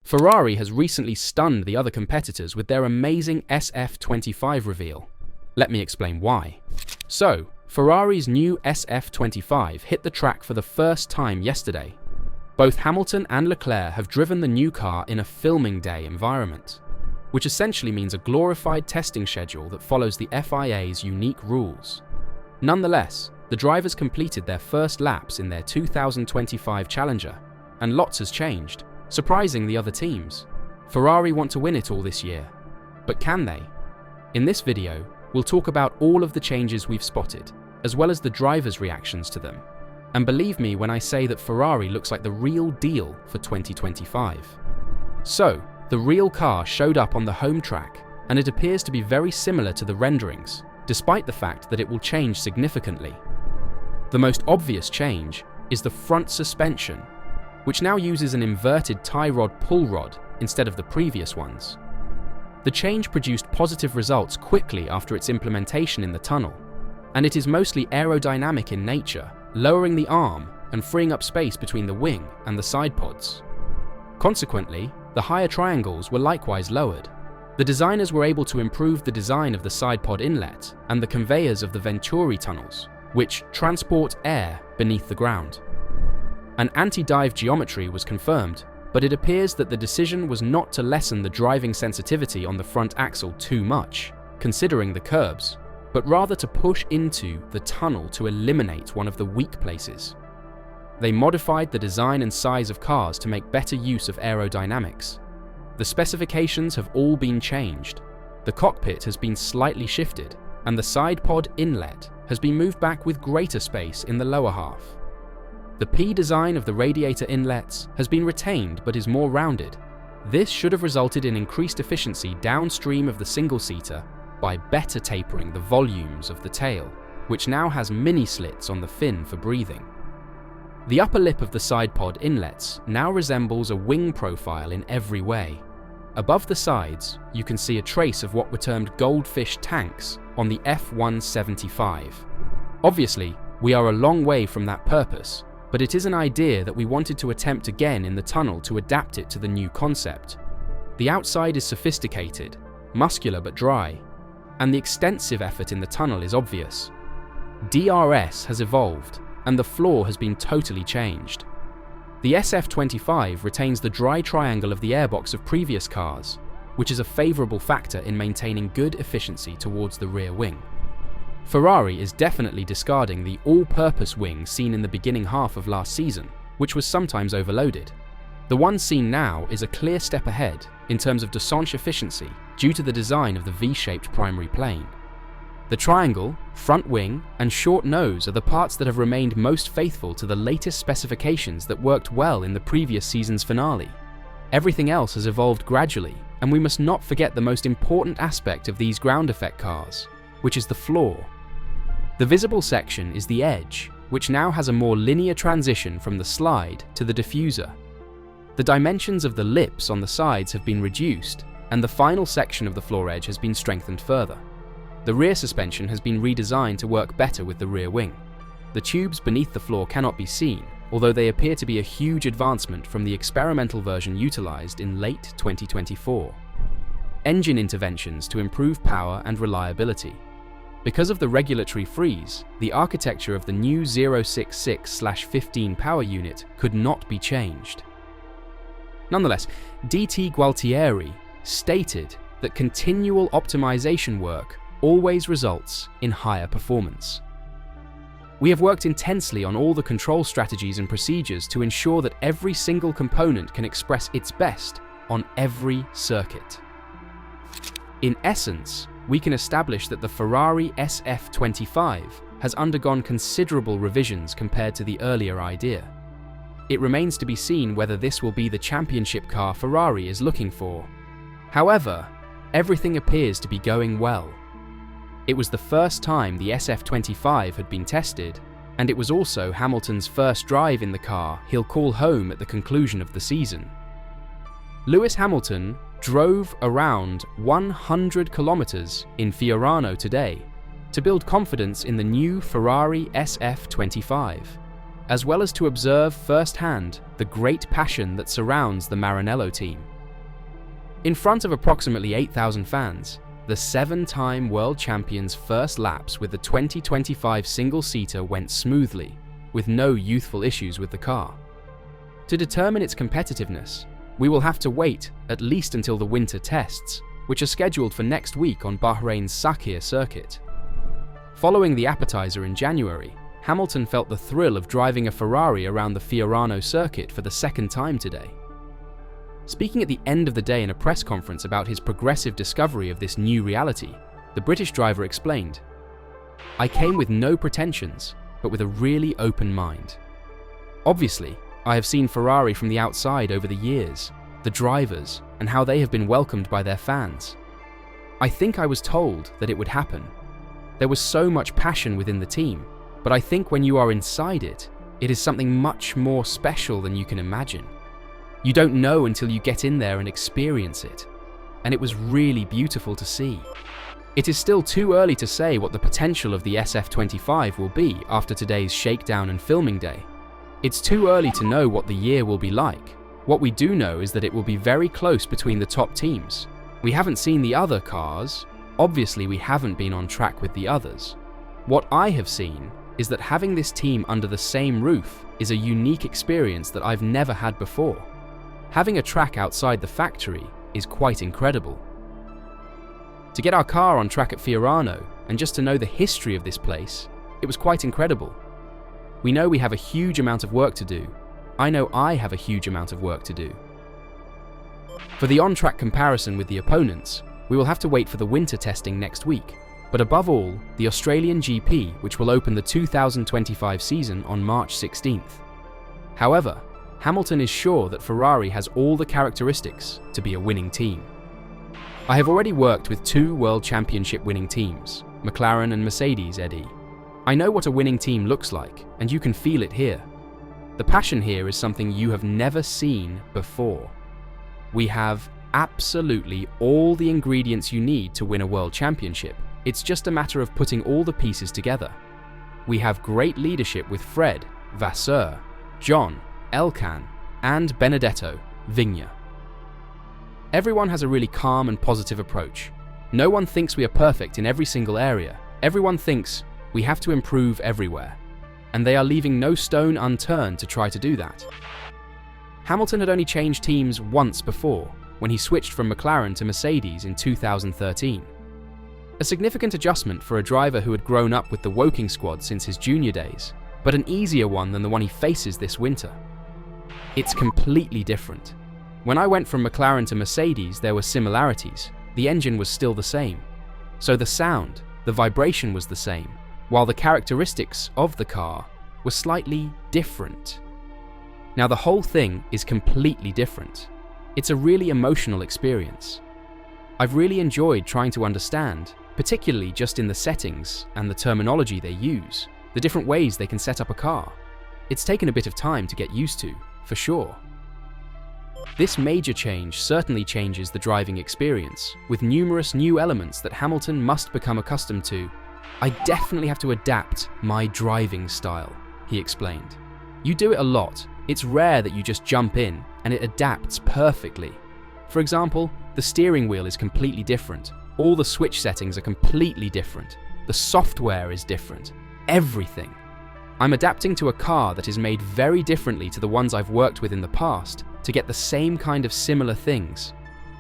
Ferrari has recently stunned the other competitors with their amazing SF-25 reveal. Let me explain why. So, Ferrari's new SF-25 hit the track for the first time yesterday. Both Hamilton and Leclerc have driven the new car in a filming day environment, which essentially means a glorified testing schedule that follows the FIA's unique rules. Nonetheless, the drivers completed their first laps in their 2025 Challenger, and lots has changed, surprising the other teams. Ferrari want to win it all this year, but can they? In this video, we'll talk about all of the changes we've spotted, as well as the drivers' reactions to them. And believe me when I say that Ferrari looks like the real deal for 2025. So, the real car showed up on the home track, and it appears to be very similar to the renderings, despite the fact that it will change significantly. The most obvious change is the front suspension, which now uses an inverted tie rod pull rod instead of the previous ones. The change produced positive results quickly after its implementation in the tunnel, and it is mostly aerodynamic in nature, lowering the arm and freeing up space between the wing and the side pods. Consequently, the higher triangles were likewise lowered. The designers were able to improve the design of the side pod inlet and the conveyors of the Venturi tunnels, which transport air beneath the ground. An anti-dive geometry was confirmed, but it appears that the decision was not to lessen the driving sensitivity on the front axle too much, considering the curbs, but rather to push into the tunnel to eliminate one of the weak places. They modified the design and size of cars to make better use of aerodynamics. The specifications have all been changed. The cockpit has been slightly shifted, and the side pod inlet has been moved back with greater space in the lower half. The P design of the radiator inlets has been retained but is more rounded. This should have resulted in increased efficiency downstream of the single-seater by better tapering the volumes of the tail, which now has mini slits on the fin for breathing. The upper lip of the side pod inlets now resembles a wing profile in every way. Above the sides, you can see a trace of what were termed goldfish tanks on the F-175. Obviously, we are a long way from that purpose, but it is an idea that we wanted to attempt again in the tunnel to adapt it to the new concept. The outside is sophisticated, muscular but dry, and the extensive effort in the tunnel is obvious. DRS has evolved, and the floor has been totally changed. The SF-25 retains the dry triangle of the airbox of previous cars, which is a favourable factor in maintaining good efficiency towards the rear wing. Ferrari is definitely discarding the all-purpose wing seen in the beginning half of last season, which was sometimes overloaded. The one seen now is a clear step ahead in terms of descente efficiency due to the design of the V-shaped primary plane. The triangle, front wing, and short nose are the parts that have remained most faithful to the latest specifications that worked well in the previous season's finale. Everything else has evolved gradually, and we must not forget the most important aspect of these ground effect cars, which is the floor. The visible section is the edge, which now has a more linear transition from the slide to the diffuser. The dimensions of the lips on the sides have been reduced, and the final section of the floor edge has been strengthened further. The rear suspension has been redesigned to work better with the rear wing. The tubes beneath the floor cannot be seen, although they appear to be a huge advancement from the experimental version utilized in late 2024. Engine interventions to improve power and reliability. Because of the regulatory freeze, the architecture of the new 066/15 power unit could not be changed. Nonetheless, DT Gualtieri stated that continual optimization work always results in higher performance. We have worked intensely on all the control strategies and procedures to ensure that every single component can express its best on every circuit. In essence, we can establish that the Ferrari SF25 has undergone considerable revisions compared to the earlier idea. It remains to be seen whether this will be the championship car Ferrari is looking for. However, everything appears to be going well. It was the first time the SF25 had been tested, and it was also Hamilton's first drive in the car he'll call home at the conclusion of the season. Lewis Hamilton drove around 100 kilometers in Fiorano today to build confidence in the new Ferrari SF25, as well as to observe firsthand the great passion that surrounds the Maranello team. In front of approximately 8,000 fans, the 7-time world champion's first laps with the 2025 single-seater went smoothly, with no youthful issues with the car. To determine its competitiveness, we will have to wait at least until the winter tests, which are scheduled for next week on Bahrain's Sakhir circuit. Following the appetizer in January, Hamilton felt the thrill of driving a Ferrari around the Fiorano circuit for the second time today. Speaking at the end of the day in a press conference about his progressive discovery of this new reality, the British driver explained, "I came with no pretensions, but with a really open mind. Obviously, I have seen Ferrari from the outside over the years, the drivers, and how they have been welcomed by their fans. I think I was told that it would happen. There was so much passion within the team, but I think when you are inside it, it is something much more special than you can imagine. You don't know until you get in there and experience it, and it was really beautiful to see. It is still too early to say what the potential of the SF-25 will be after today's shakedown and filming day. It's too early to know what the year will be like. What we do know is that it will be very close between the top teams. We haven't seen the other cars. Obviously, we haven't been on track with the others. What I have seen is that having this team under the same roof is a unique experience that I've never had before. Having a track outside the factory is quite incredible. To get our car on track at Fiorano and just to know the history of this place, it was quite incredible. We know we have a huge amount of work to do. I know I have a huge amount of work to do. For the on-track comparison with the opponents, we will have to wait for the winter testing next week, but above all, the Australian GP, which will open the 2025 season on March 16th. However, Hamilton is sure that Ferrari has all the characteristics to be a winning team. I have already worked with 2 World Championship winning teams, McLaren and Mercedes, Eddie. I know what a winning team looks like, and you can feel it here. The passion here is something you have never seen before. We have absolutely all the ingredients you need to win a World Championship. It's just a matter of putting all the pieces together. We have great leadership with Fred, Vasseur, John, Elkan, and Benedetto, Vigna. Everyone has a really calm and positive approach. No one thinks we are perfect in every single area. Everyone thinks we have to improve everywhere, and they are leaving no stone unturned to try to do that. Hamilton had only changed teams once before, when he switched from McLaren to Mercedes in 2013. A significant adjustment for a driver who had grown up with the Woking squad since his junior days, but an easier one than the one he faces this winter. It's completely different. When I went from McLaren to Mercedes, there were similarities. The engine was still the same. So the sound, the vibration was the same, while the characteristics of the car were slightly different. Now the whole thing is completely different. It's a really emotional experience. I've really enjoyed trying to understand, particularly just in the settings and the terminology they use, the different ways they can set up a car. It's taken a bit of time to get used to, for sure. This major change certainly changes the driving experience, with numerous new elements that Hamilton must become accustomed to. I definitely have to adapt my driving style, he explained. You do it a lot. It's rare that you just jump in and it adapts perfectly. For example, the steering wheel is completely different. All the switch settings are completely different. The software is different. Everything. I'm adapting to a car that is made very differently to the ones I've worked with in the past to get the same kind of similar things.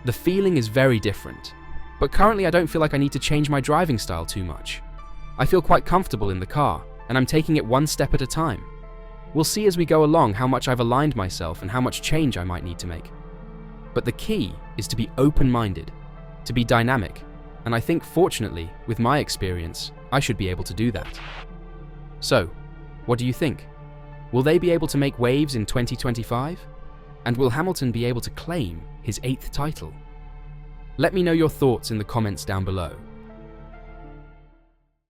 The feeling is very different. But currently I don't feel like I need to change my driving style too much. I feel quite comfortable in the car, and I'm taking it one step at a time. We'll see as we go along how much I've aligned myself and how much change I might need to make. But the key is to be open-minded, to be dynamic, and I think fortunately, with my experience, I should be able to do that. So, what do you think? Will they be able to make waves in 2025? And will Hamilton be able to claim his 8th title? Let me know your thoughts in the comments down below.